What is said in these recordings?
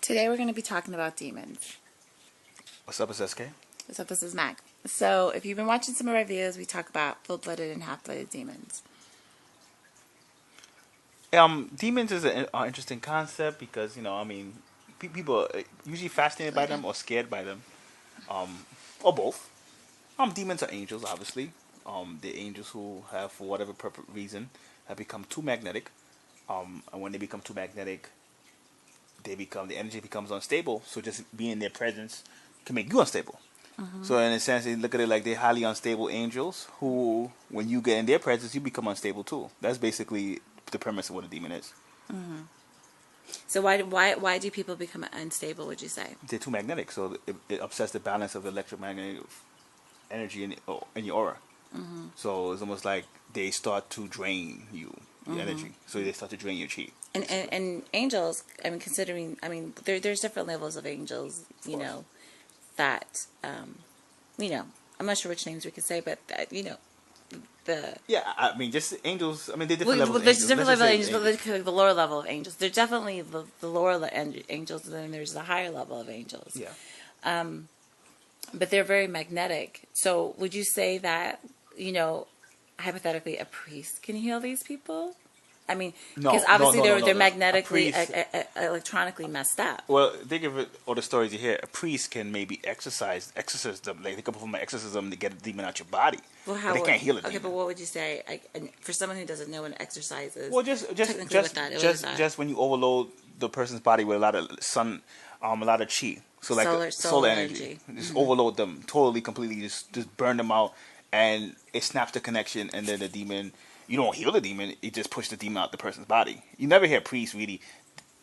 Today we're going to be talking about demons. What's up, it's SK? What's up, this is Mac. So, if you've been watching some of our videos, we talk about full-blooded and half-blooded demons. Demons is an interesting concept because, people are usually fascinated by them or scared by them, or both. Demons are angels, obviously. They're angels who have, for whatever reason, have become too magnetic. And when they become too magnetic, the energy becomes unstable. So just being in their presence can make you unstable. So in a sense, they look at it like they're highly unstable angels who, when you get in their presence, you become unstable too. That's basically the premise of what a demon is. So why do people become unstable, would you say? They're too magnetic, so it upsets the balance of the electromagnetic energy in your aura. So it's almost like they start to drain you, your energy. So they start to drain your chi. And angels, there's different levels of angels, that, I'm not sure which names we could say, but, just angels. They're different levels of there's angels. different levels of angels, but there's the lower level of angels. There's definitely the lower angels, and then there's the higher level of angels. Yeah. But they're very magnetic. So would you say that, hypothetically, a priest can heal these people? Because obviously they're magnetically, electronically messed up. Well, think of it, all the stories you hear. A priest can maybe exorcise them. Like they can perform an exorcism to get a demon out your body. Well, but they can't heal a demon. Okay, but what would you say for someone who doesn't know what an exercise is? Well, just when you overload the person's body with a lot of a lot of chi, so like solar energy. Just overload them totally, completely, just burn them out, and it snaps the connection, and then the demon. You don't heal the demon; it just pushes the demon out the person's body. You never hear priests really.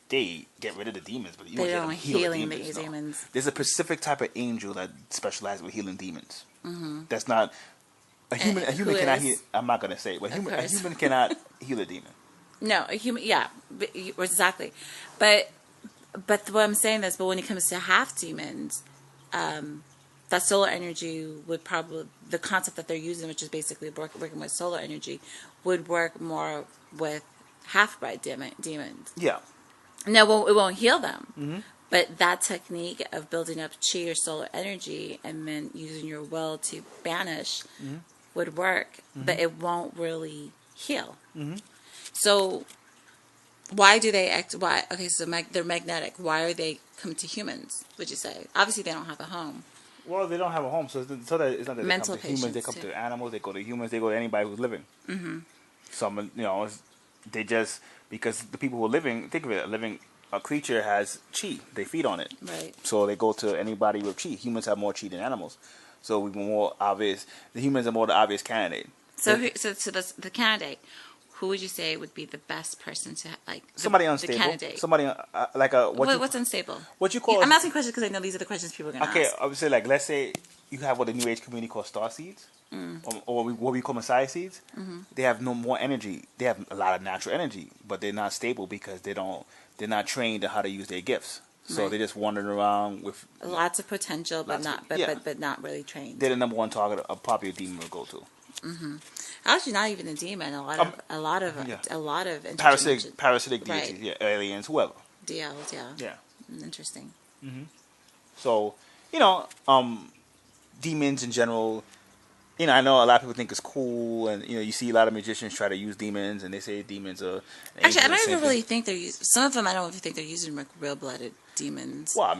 They get rid of the demons, but you don't heal the demons. There's a specific type of angel that specializes with healing demons. That's not a human. A human cannot heal. I'm not gonna say it, but a human cannot heal a demon. No, a human. Yeah, exactly. But what I'm saying is, but when it comes to half demons, that solar energy would probably, the concept that they're using, which is basically working with solar energy, would work more with half-bred demons. Yeah. No, it won't heal them. But that technique of building up chi or solar energy and then using your will to banish would work, but it won't really heal. So why do they act? Why? Okay, so they're magnetic. Why are they come to humans? Would you say? Obviously, they don't have a home. Well, they don't have a home, so that it's not that Mental they come to humans. They come to animals. They go to humans. They go to anybody who's living. Some, they just because the people who are living. Think of it: a creature has chi. They feed on it. Right. So they go to anybody with chi. Humans have more chi than animals, so we're more obvious. The humans are more the obvious candidate. So that's the candidate. Who would you say would be the best person to somebody unstable? The candidate. Somebody what's unstable? What you call? I'm asking questions because I know these are the questions people are going to ask. Okay, I would say let's say you have what the New Age community calls star seeds, or what we call Messiah seeds. They have no more energy. They have a lot of natural energy, but they're not stable because they're not trained on how to use their gifts. So they're just wandering around with lots of potential, but not really trained. They're the number one target a popular demon will go to. Actually, not even a demon. A lot of parasitic deities, aliens, whoever. DLs, yeah. Interesting. So, demons in general. I know a lot of people think it's cool, and you see a lot of magicians try to use demons, and they say demons are. Actually, I don't even really think they're using. Some of them, I don't even think they're using real-blooded demons. Well,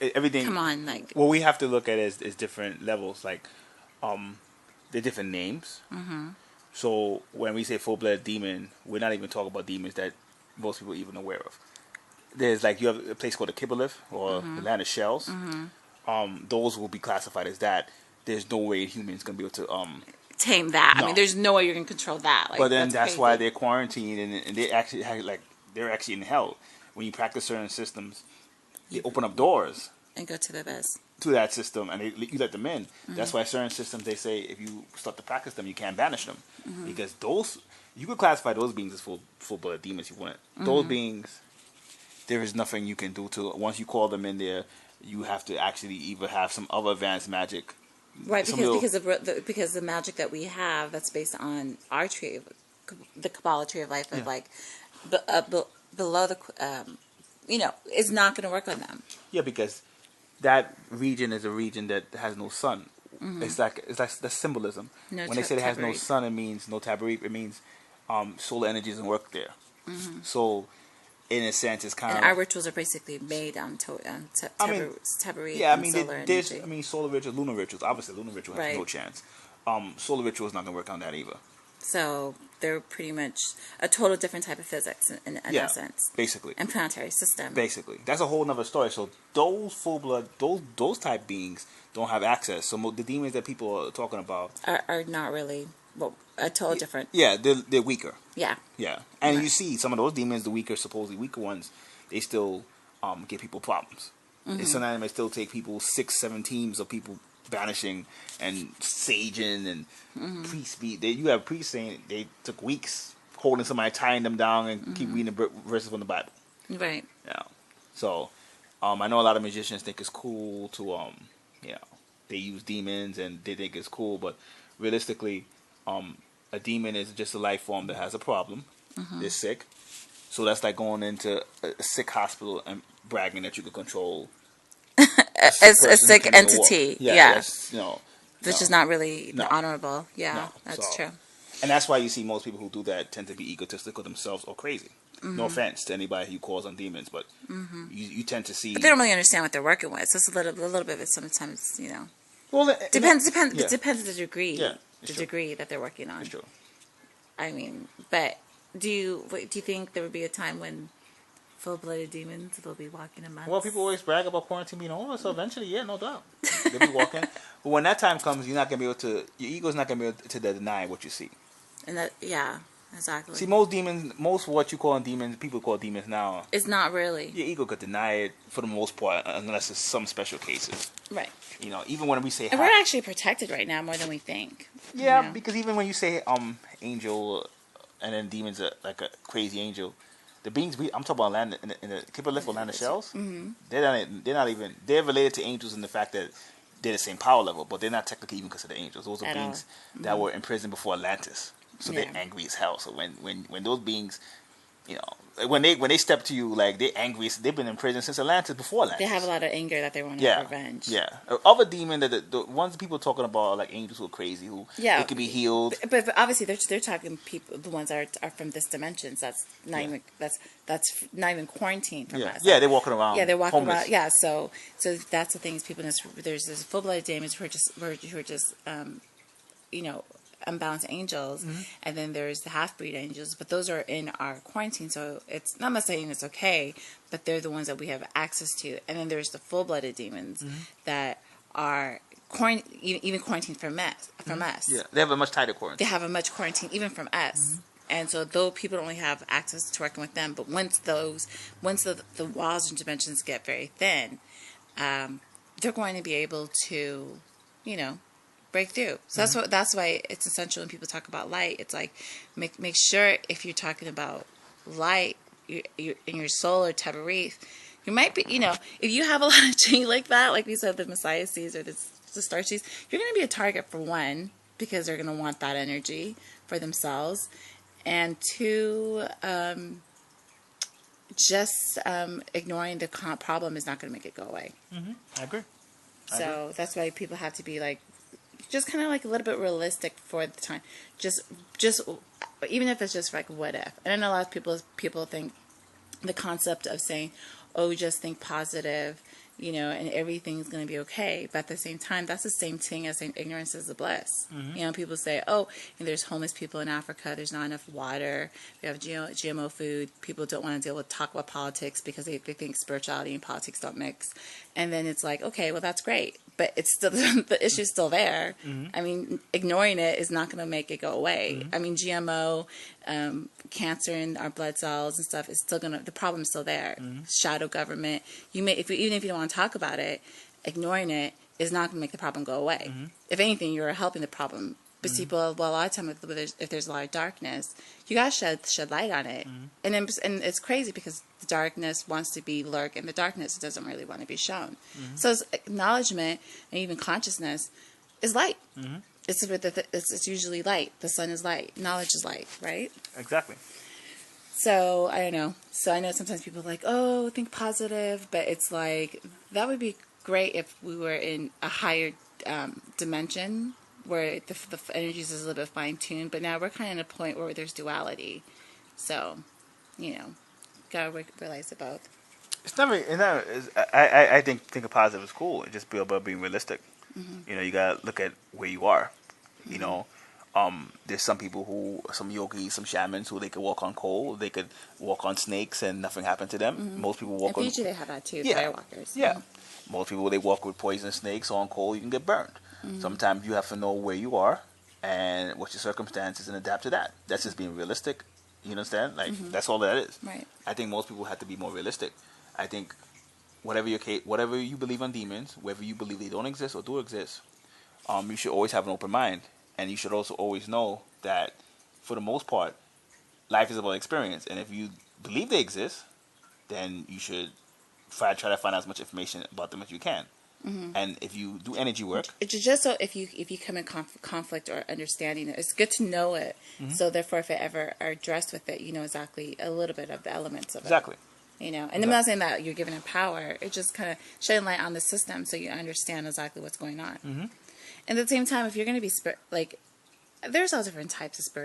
everything. Come on, what we have to look at is different levels, they're different names. So when we say full-blooded demon, we're not even talking about demons that most people are even aware of. There's you have a place called the Qliphoth or the Land of Shells. Those will be classified as that. There's no way humans gonna be able to tame that. No. There's no way you're gonna control that. But then that's why they're quarantined and they actually they're actually in hell. When you practice certain systems, they open up doors and go to the best. To that system, and you let them in. That's why certain systems, they say if you start to practice them, you can't banish them, because those you could classify those beings as full-blooded demons. You want those beings. There is nothing you can do to once you call them in there. You have to actually either have some other advanced magic, right? Because the magic that we have that's based on our tree, the Kabbalah tree of life, of below the it's not going to work on them. Yeah, because that region is a region that has no sun. It's like the symbolism. No When they say it has no tabarip. sun, it means no tabarip. It means solar energy doesn't work there. So, in a sense, it's kind And of. our rituals are basically made on I mean, tabarip yeah, I and mean, solar there's, energy. I mean, solar rituals, lunar rituals. Obviously, lunar ritual has no Right. chance. Solar ritual is not gonna work on that either. So they're pretty much a total different type of physics in Yeah, essence. basically. And planetary system. Basically, that's a whole nother story. So those full blood, those type beings don't have access. So the demons that people are talking about Are not really, a total different. Yeah, they're weaker. Yeah. Yeah, and Right. you see some of those demons, the weaker, supposedly weaker ones, they still give people problems. And sometimes it still take people 6-7 teams of people banishing and saging and priests. You have priests saying they took weeks holding somebody, tying them down, and keep reading the verses from the Bible. Right. Yeah. So, I know a lot of magicians think it's cool to, they use demons and they think it's cool, but realistically, a demon is just a life form that has a problem. They're sick. So that's like going into a sick hospital and bragging that you can control A person who sick can't even walk. entity. Yeah. That's, which no, is not really No. honorable. Yeah. no. That's So- true. And that's why you see most people who do that tend to be egotistical themselves or crazy. No offense to anybody who calls on demons, but you tend to see. But they don't really understand what they're working with. So it's a little bit of it sometimes, Well, Depends. yeah. It depends on the degree. Yeah, it's the true. degree that they're working on. It's true. I mean, but do you think there would be a time when full-blooded demons will be walking amongst? Well, people always brag about quarantine being over, so eventually, yeah, no doubt, they'll be walking. But when that time comes, you're not gonna be able to. Your ego's not gonna be able to deny what you see. And that, yeah, exactly. See, most what you call demons, people call demons now. It's not really Your ego could deny it for the most part, unless it's some special cases. right. Even when we say. And we're actually protected right now more than we think. Yeah, because even when you say angel, and then demons are like a crazy angel, the beings I'm talking about land in the Qliphoth land of shells. They're not even they're related to angels in the fact that they're the same power level, but they're not technically even considered angels. Those are At beings all. that were imprisoned before Atlantis, so they're Yeah. angry as hell. So when those beings, when they step to you, like they're angry. They've been in prison since Atlantis, before Atlantis. They have a lot of anger that they want to Yeah, revenge. yeah. Other demon that the ones people talking about are like angels who are crazy, who Yeah. they can be healed. But obviously they're talking people, the ones that are from this dimensions. That's not even that's not even quarantined from us. Yeah, they're walking around. Yeah, they're walking homeless. around. Yeah, so that's the thing is people. There's full-blooded demons who are just unbalanced angels, and then there's the half-breed angels. But those are in our quarantine, so it's not much saying it's okay. But they're the ones that we have access to, and then there's the full-blooded demons that are even quarantined from us. Yeah, they have a much tighter They quarantine. have a much quarantine even from us. And so though people don't really have access to working with them, but once the walls and dimensions get very thin, they're going to be able to, break through. So that's why it's essential when people talk about light. It's like make sure if you're talking about light, you're in your soul or tabarith, you might be, if you have a lot of chi like that, like we said, the Messiah seeds or the star seeds, you're going to be a target for one because they're going to want that energy for themselves. And two, just ignoring the problem is not going to make it go away. I agree. So that's why people have to be like, just kind of like a little bit realistic for the time. Just even if it's just like what if. And I know a lot of people think the concept of saying, oh, just think positive, and everything's going to be okay. But at the same time, that's the same thing as saying ignorance is a bliss. People say, oh, there's homeless people in Africa. There's not enough water. We have GMO food. People don't want to talk about politics because they think spirituality and politics don't mix. And then it's like, okay, well, that's great. But it's still, the issue's still there. I mean, ignoring it is not going to make it go away. I mean, GMO, cancer in our blood cells and stuff is still the problem is still there. Shadow government. Even if you don't want to talk about it, ignoring it is not going to make the problem go away. If anything, you're helping the problem. But people, a lot of times, if there's a lot of darkness, you gotta shed light on it. And it's crazy because the darkness wants to be lurk, and the darkness doesn't really want to be shown. So it's acknowledgement and even consciousness is light. It's usually light. The sun is light. Knowledge is light, right? Exactly. So I don't know. So I know sometimes people are like, oh, think positive, but it's like that would be great if we were in a higher dimension where the energies is a little bit fine tuned. But now we're kind of at a point where there's duality. So, gotta realize the both. It's never. I think a positive is cool. It just be about being realistic. You gotta look at where you are. You know, there's some people some yogis, some shamans who they could walk on coal, they could walk on snakes and nothing happened to them. Most people walk In on. Fiji, they have that too. Yeah, Firewalkers. yeah. Most people they walk with poisonous snakes on coal, you can get burned. Sometimes you have to know where you are and what your circumstances and adapt to that. That's just being realistic. You understand? Like that's all that is. Right. I think most people have to be more realistic. I think whatever you believe on demons, whether you believe they don't exist or do exist, you should always have an open mind, and you should also always know that, for the most part, life is about experience. And if you believe they exist, then you should try to find out as much information about them as you can. And if you do energy work, It's just so if you come in conflict or understanding it, it's good to know it. So therefore, if it ever are addressed with it, you know exactly a little bit of the elements of exactly. it. And I'm not saying that you're giving it power. It's just kind of shedding light on the system so you understand exactly what's going on. And at the same time, if you're going to be there's all different types of spirit.